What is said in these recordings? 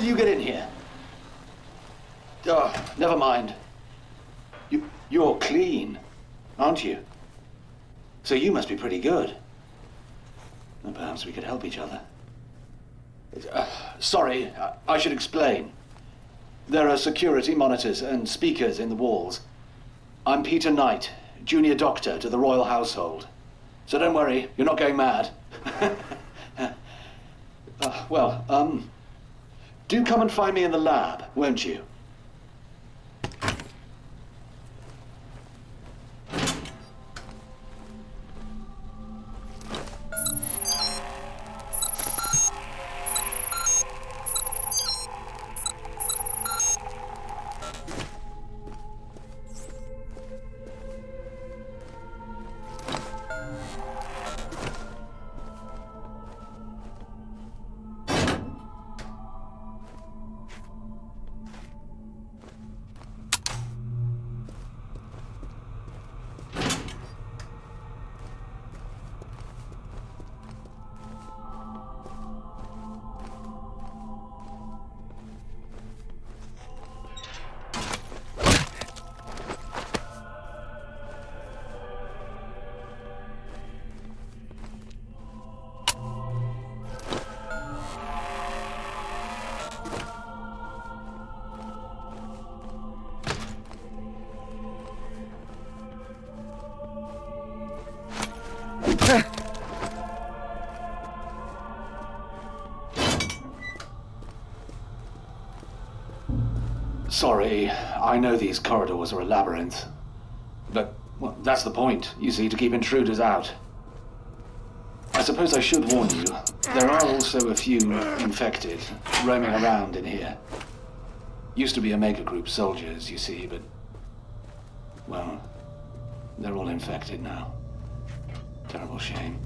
did you get in here? Oh, never mind. You're clean, aren't you? So you must be pretty good. And perhaps we could help each other. Sorry, I should explain. There are security monitors and speakers in the walls. I'm Peter Knight, junior doctor to the royal household. So don't worry, you're not going mad. Do come and find me in the lab, won't you? Sorry, I know these corridors are a labyrinth. But, well, that's the point, you see, to keep intruders out. I suppose I should warn you, there are also a few infected roaming around in here. Used to be Omega Group soldiers, you see, but, well, they're all infected now. Terrible shame.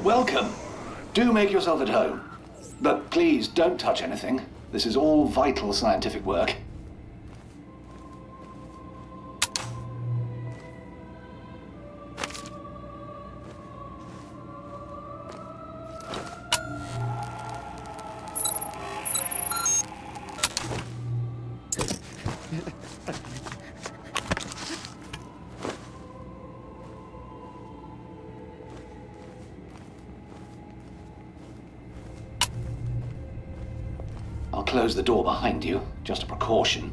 Welcome. Do make yourself at home. But please, don't touch anything. This is all vital scientific work. I'll close the door behind you, just a precaution.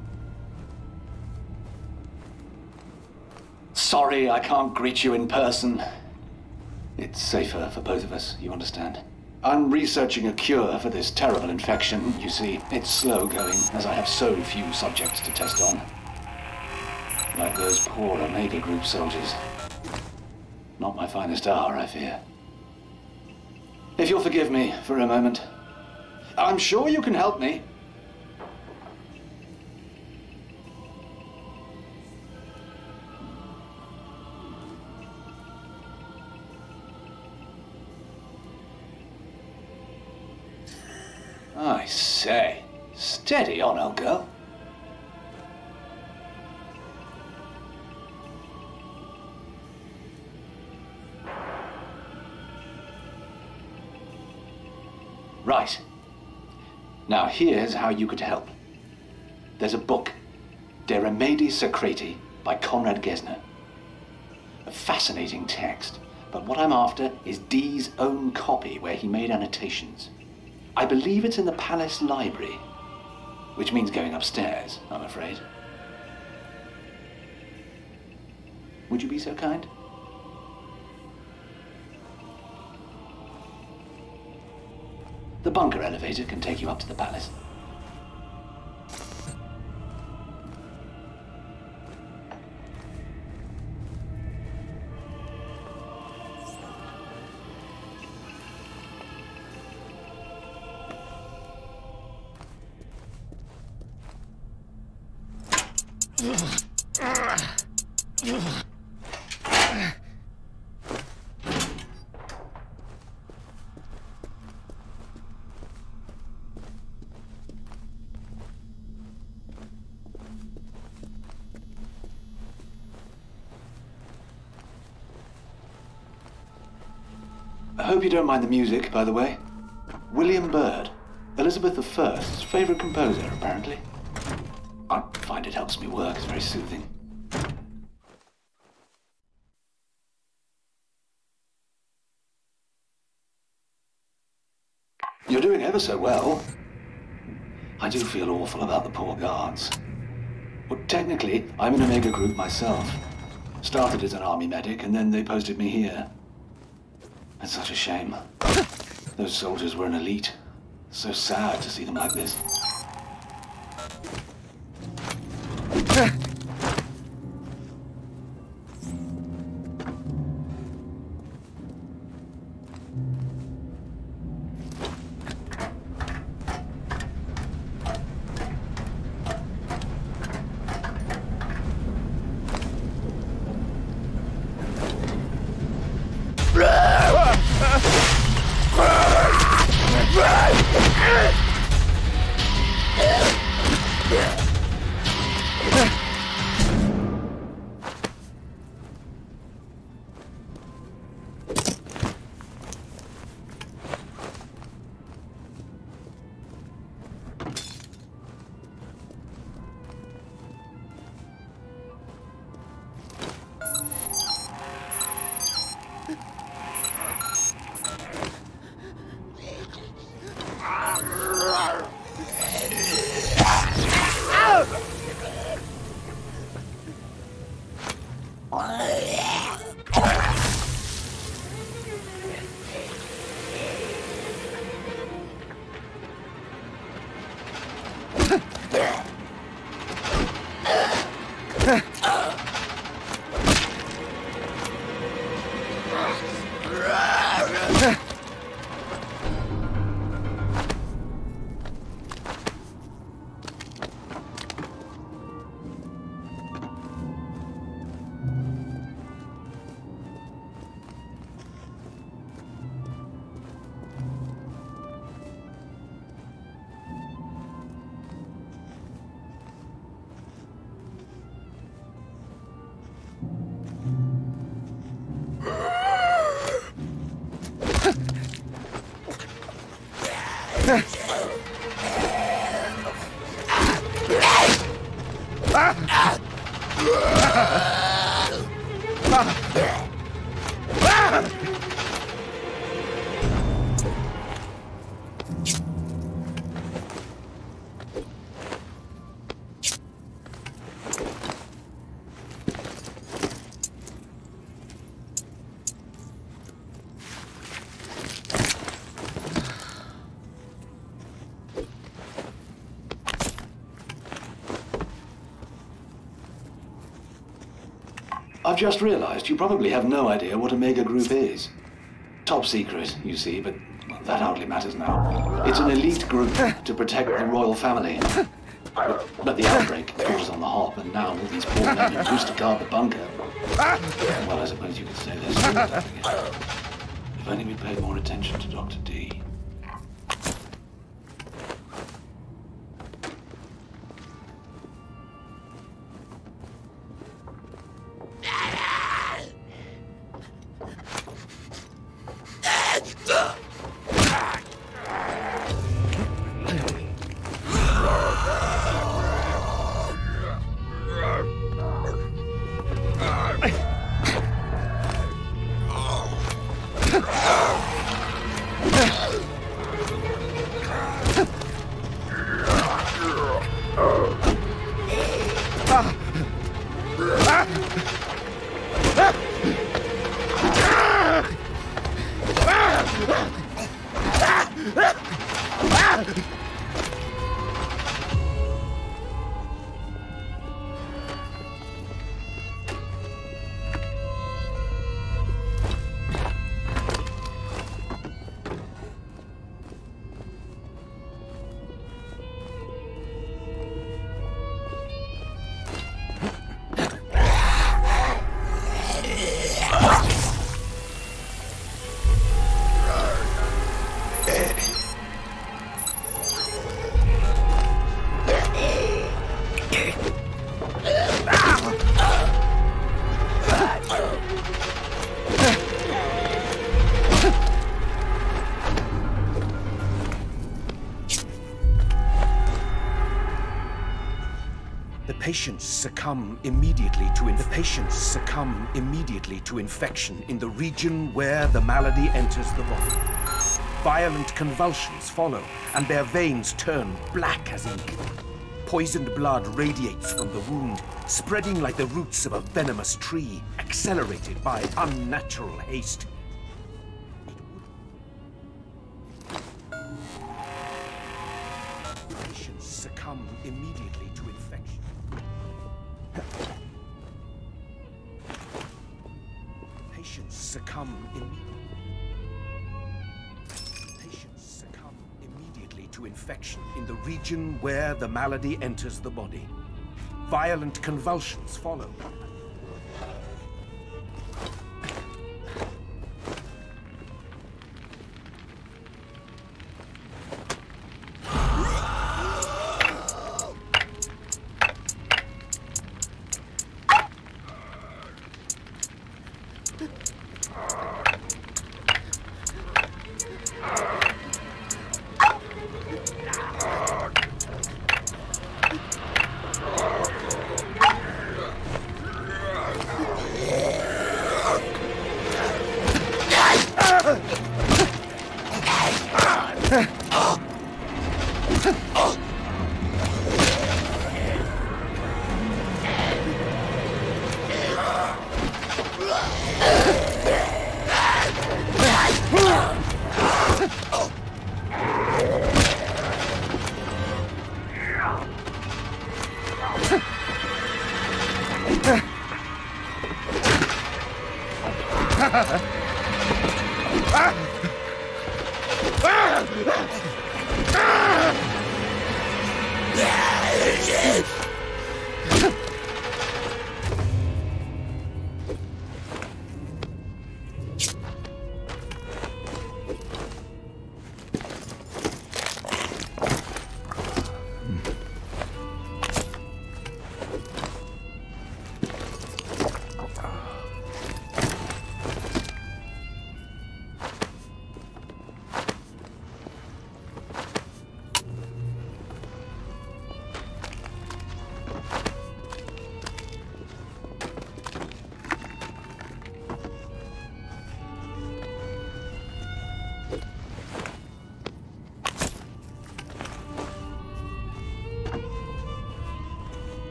Sorry, I can't greet you in person. It's safer for both of us, you understand? I'm researching a cure for this terrible infection. You see, it's slow going, as I have so few subjects to test on. Like those poor Omega Group soldiers. Not my finest hour, I fear. If you'll forgive me for a moment. I'm sure you can help me. I say, steady on, old girl. Right. Now here's how you could help. There's a book, De Remedii Secreti by Conrad Gesner. A fascinating text, but what I'm after is Dee's own copy where he made annotations. I believe it's in the palace library, which means going upstairs, I'm afraid. Would you be so kind? The bunker elevator can take you up to the palace. I hope you don't mind the music, by the way. William Byrd, Elizabeth I's favorite composer, apparently. I find it helps me work, it's very soothing. You're doing ever so well. I do feel awful about the poor guards. Well, technically, I'm in Omega Group myself. Started as an army medic, and then they posted me here. It's such a shame. Those soldiers were an elite. So sad to see them like this. I've just realized you probably have no idea what Omega Group is. Top secret, you see, but that hardly matters now. It's an elite group to protect the royal family. But the outbreak caught us on the hop, and now all these poor men and who's to guard the bunker. Well, I suppose you could say this. If only we paid more attention to Dr. D. Patients succumb immediately to infection in the region where the malady enters the body. Violent convulsions follow, and their veins turn black as ink. Poisoned blood radiates from the wound, spreading like the roots of a venomous tree, accelerated by unnatural haste. Patients succumb immediately to infection. Patients succumb immediately to infection in the region where the malady enters the body. Violent convulsions follow.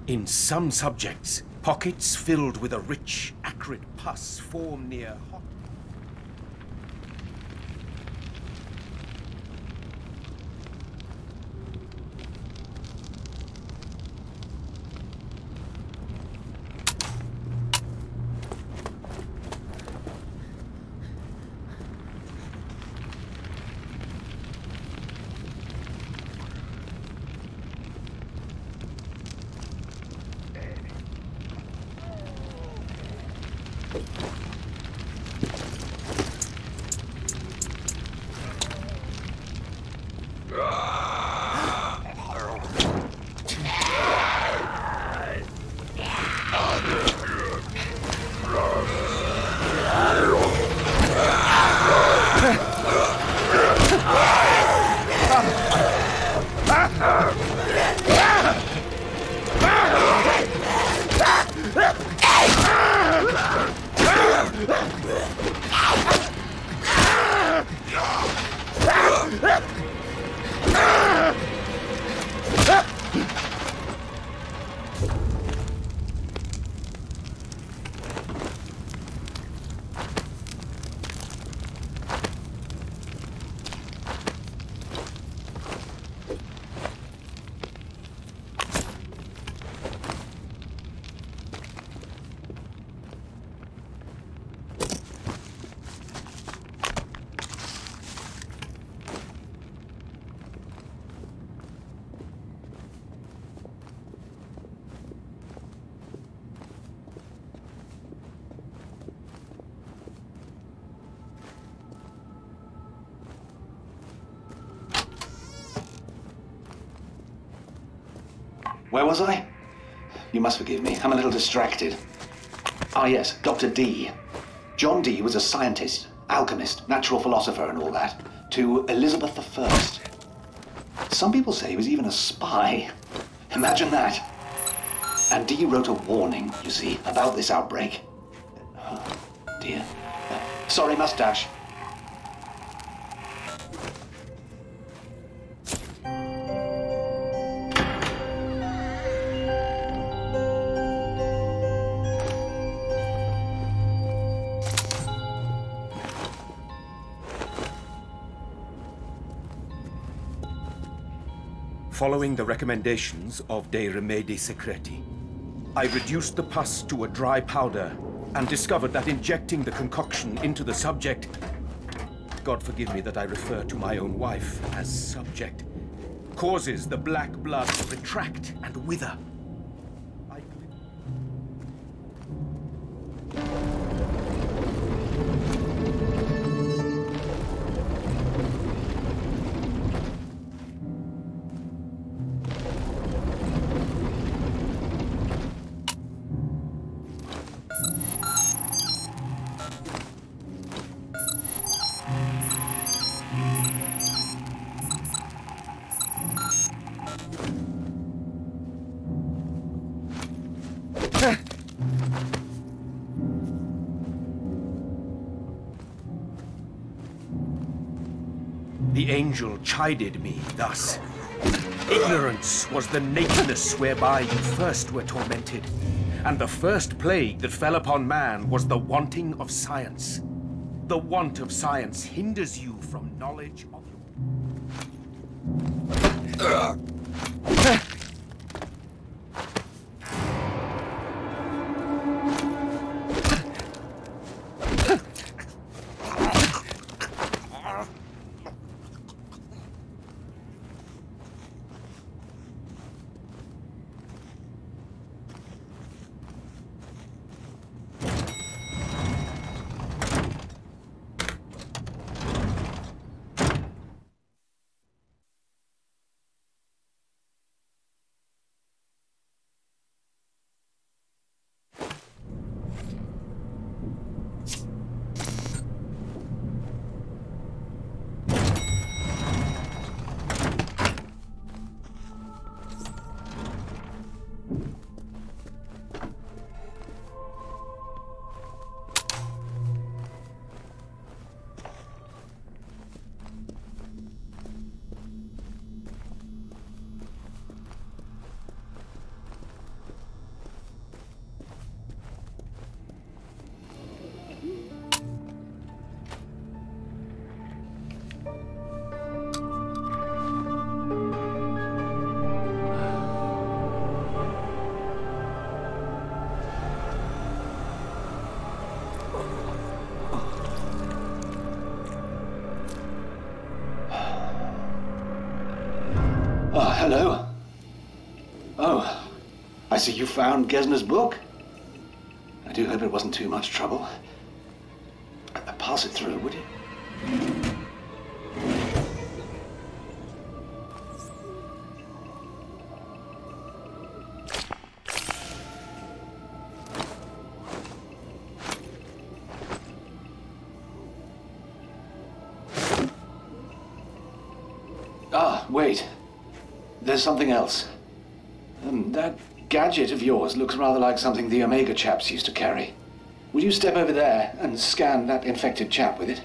In some subjects, pockets filled with a rich, acrid pus form near hot... Where was I? You must forgive me. I'm a little distracted. Ah, yes, Dr. D. John Dee was a scientist, alchemist, natural philosopher and all that, to Elizabeth I. Some people say he was even a spy. Imagine that. And Dee wrote a warning, you see, about this outbreak. Oh, dear. Sorry, mustache. Following the recommendations of De Remedi Secreti, I reduced the pus to a dry powder and discovered that injecting the concoction into the subject, God forgive me that I refer to my own wife as subject, causes the black blood to retract and wither. The angel chided me thus. Ignorance was the nakedness whereby you first were tormented, and the first plague that fell upon man was the wanting of science. The want of science hinders you from knowledge of your... Hello? Oh, I see you found Gesner's book. I do hope it wasn't too much trouble. Pass it through, would you? Ah, wait. There's something else. That gadget of yours looks rather like something the Omega chaps used to carry. Will you step over there and scan that infected chap with it?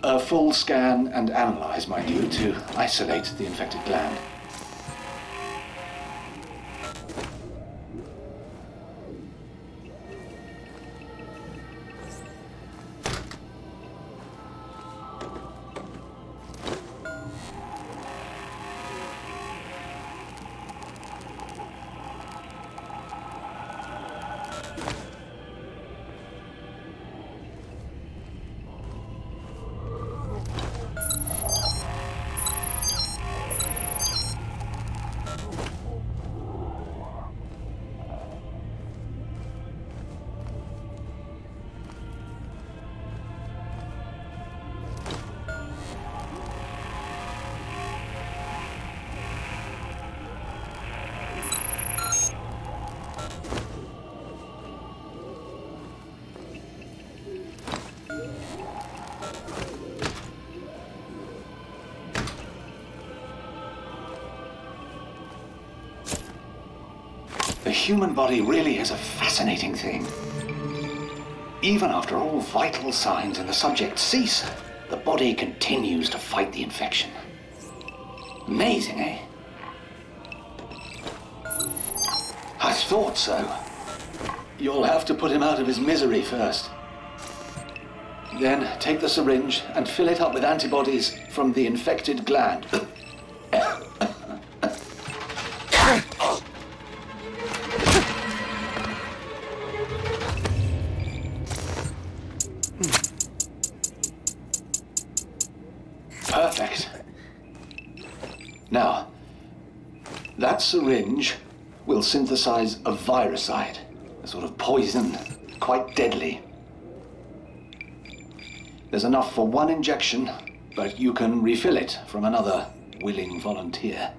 A full scan and analyze, mind you, to isolate the infected gland. The human body really is a fascinating thing. Even after all vital signs in the subject cease, the body continues to fight the infection. Amazing, eh? I thought so. You'll have to put him out of his misery first. Then take the syringe and fill it up with antibodies from the infected gland. Perfect. Now, that syringe will synthesize a viricide, a sort of poison, quite deadly. There's enough for one injection, but you can refill it from another willing volunteer.